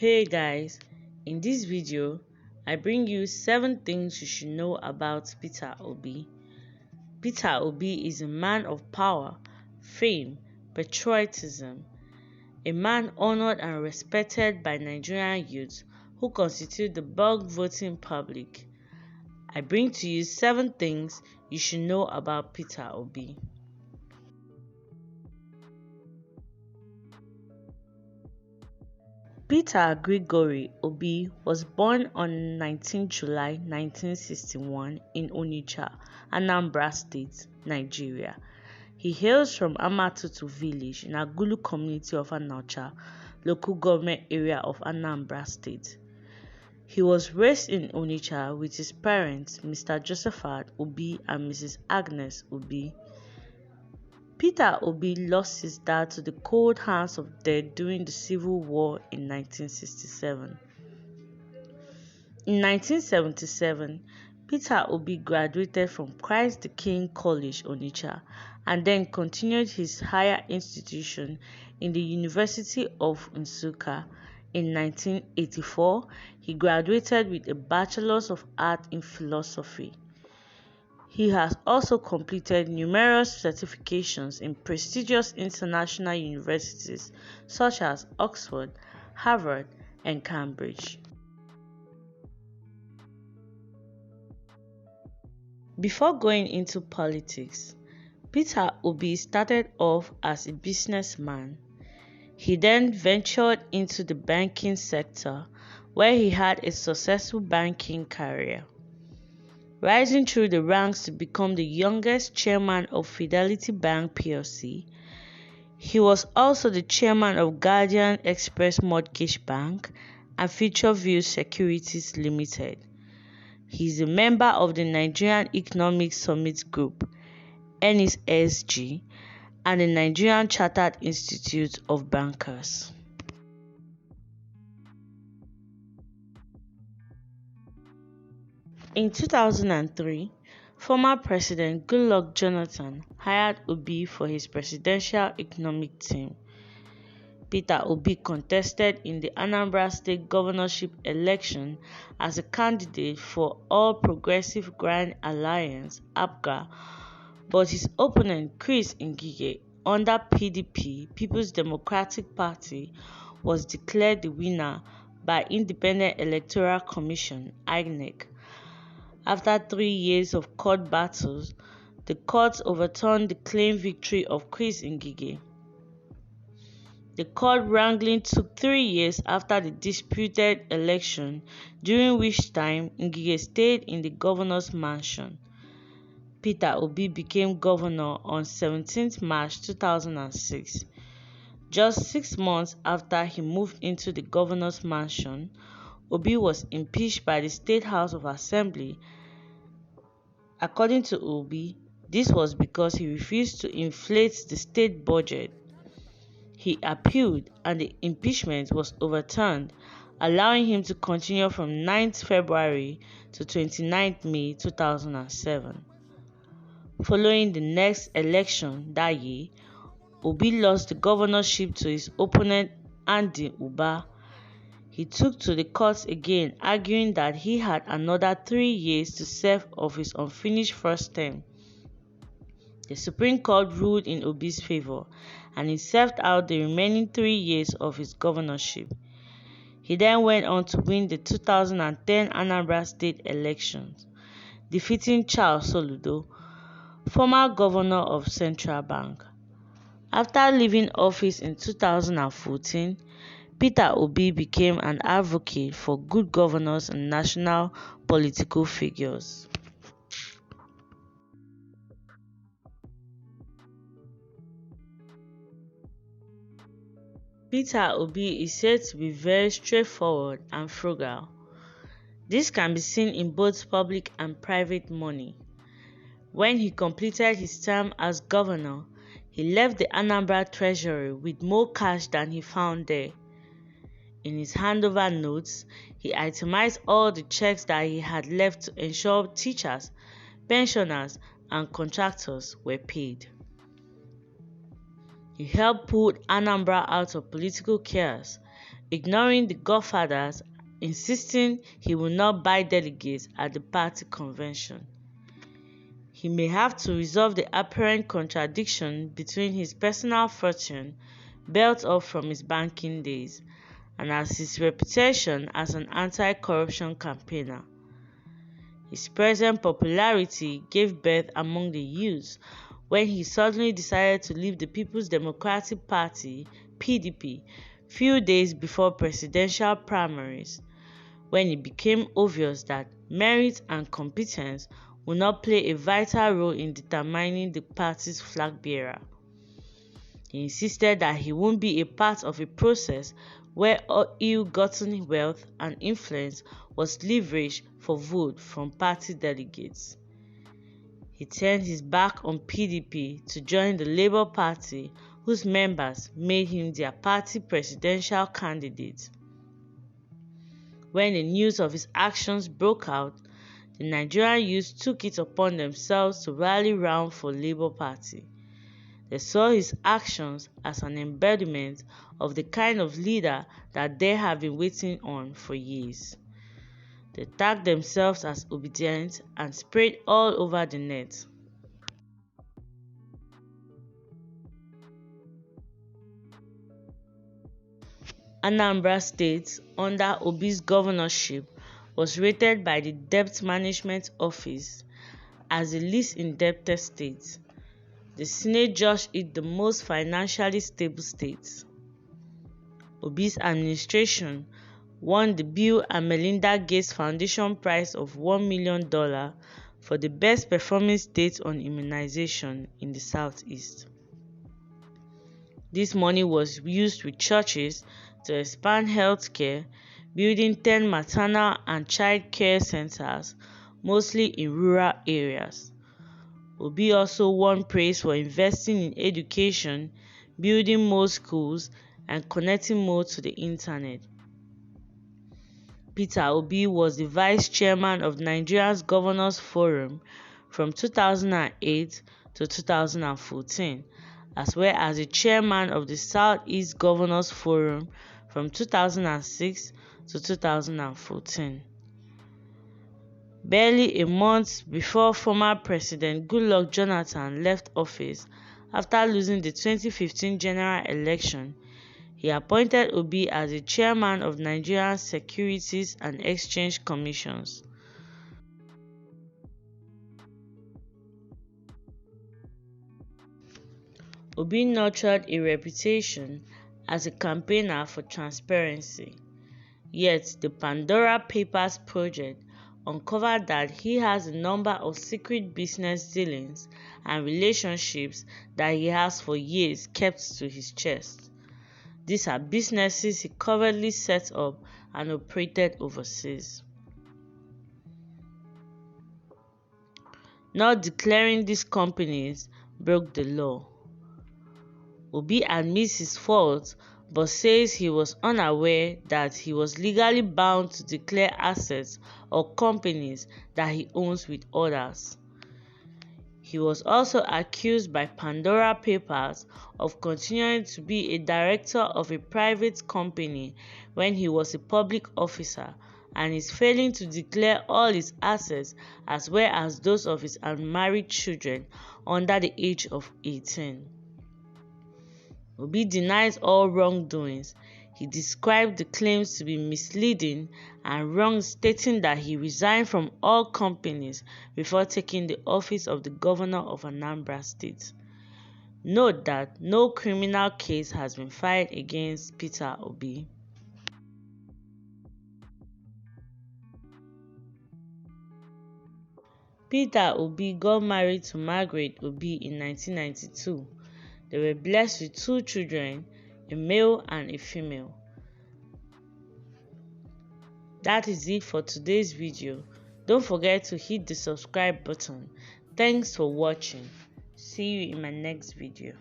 Hey guys, in this video, I bring you 7 things you should know about Peter Obi. Peter Obi is a man of power, fame, patriotism, a man honored and respected by Nigerian youths who constitute the bulk voting public. I bring to you 7 things you should know about Peter Obi. Peter Gregory Obi was born on 19 July 1961 in Onitsha, Anambra State, Nigeria. He hails from Amatutu village in Agulu community of Anaucha, local government area of Anambra State. He was raised in Onitsha with his parents, Mr. Josephat Obi and Mrs. Agnes Obi. Peter Obi lost his dad to the cold hands of death during the Civil War in 1967. In 1977, Peter Obi graduated from Christ the King College, Onitsha, and then continued his higher institution in the University of Nsukka. In 1984, he graduated with a Bachelor's of Arts in Philosophy. He has also completed numerous certifications in prestigious international universities such as Oxford, Harvard, and Cambridge. Before going into politics, Peter Obi started off as a businessman. He then ventured into the banking sector, where he had a successful banking career, rising through the ranks to become the youngest chairman of Fidelity Bank plc. He was also the chairman of Guardian Express Mortgage Bank and Futureview Securities Limited. He is a member of the Nigerian Economic Summit Group, NESG, and the Nigerian Chartered Institute of Bankers. In 2003, former President Goodluck Jonathan hired Obi for his presidential economic team. Peter Obi contested in the Anambra State governorship election as a candidate for All Progressive Grand Alliance (APGA), but his opponent Chris Ngige under PDP (People's Democratic Party) was declared the winner by Independent Electoral Commission (INEC). After 3 years of court battles, the courts overturned the claimed victory of Chris Ngige. The court wrangling took 3 years after the disputed election, during which time Ngige stayed in the governor's mansion. Peter Obi became governor on 17 March 2006. Just 6 months after he moved into the governor's mansion, Obi was impeached by the State House of Assembly. According to Obi, this was because he refused to inflate the state budget. He appealed and the impeachment was overturned, allowing him to continue from 9th February to 29th May 2007. Following the next election that year, Obi lost the governorship to his opponent Andy Uba. He took to the courts again, arguing that he had another 3 years to serve of his unfinished first term. The Supreme Court ruled in Obi's favor, and he served out the remaining 3 years of his governorship. He then went on to win the 2010 Anambra State elections, defeating Charles Soludo, former governor of Central Bank. After leaving office in 2014, Peter Obi became an advocate for good governance and national political figures. Peter Obi is said to be very straightforward and frugal. This can be seen in both public and private money. When he completed his term as governor, he left the Anambra Treasury with more cash than he found there. In his handover notes, he itemized all the checks that he had left to ensure teachers, pensioners, and contractors were paid. He helped pull Anambra out of political chaos, ignoring the godfathers, insisting he will not buy delegates at the party convention. He may have to resolve the apparent contradiction between his personal fortune, built up from his banking days, and his reputation as an anti-corruption campaigner. His present popularity gave birth among the youths when he suddenly decided to leave the People's Democratic Party (PDP) few days before presidential primaries, when it became obvious that merit and competence would not play a vital role in determining the party's flag bearer. He insisted that he won't be a part of a process where ill-gotten wealth and influence was leveraged for votes from party delegates. He turned his back on PDP to join the Labour Party, whose members made him their party presidential candidate. When the news of his actions broke out, the Nigerian youth took it upon themselves to rally round for Labour Party. They saw his actions as an embodiment of the kind of leader that they have been waiting on for years. They tagged themselves as obedient and sprayed all over the net. Anambra State, under Obi's governorship, was rated by the Debt Management Office as the least indebted state. The Senate judged it the most financially stable state. Obi's administration won the Bill and Melinda Gates Foundation prize of $1 million for the best performing state on immunization in the Southeast. This money was used with churches to expand healthcare, building 10 maternal and child care centers, mostly in rural areas. Obi also won praise for investing in education, building more schools, and connecting more to the internet. Peter Obi was the vice chairman of Nigeria's Governors Forum from 2008 to 2014, as well as the chairman of the Southeast Governors Forum from 2006 to 2014. Barely a month before former President Goodluck Jonathan left office after losing the 2015 general election, he appointed Obi as the chairman of Nigeria's Securities and Exchange Commissions. Obi nurtured a reputation as a campaigner for transparency, yet the Pandora Papers project uncovered that he has a number of secret business dealings and relationships that he has for years kept to his chest. These are businesses he covertly set up and operated overseas. Not declaring these companies broke the law. Obi admits his fault but says he was unaware that he was legally bound to declare assets or companies that he owns with others. He was also accused by Pandora Papers of continuing to be a director of a private company when he was a public officer, and is failing to declare all his assets as well as those of his unmarried children under the age of 18. Obi denies all wrongdoings. He described the claims to be misleading and wrong, stating that he resigned from all companies before taking the office of the governor of Anambra State. Note that no criminal case has been filed against Peter Obi. Peter Obi got married to Margaret Obi in 1992. They were blessed with 2 children, a male and a female. That is it for today's video. Don't forget to hit the subscribe button. Thanks for watching. See you in my next video.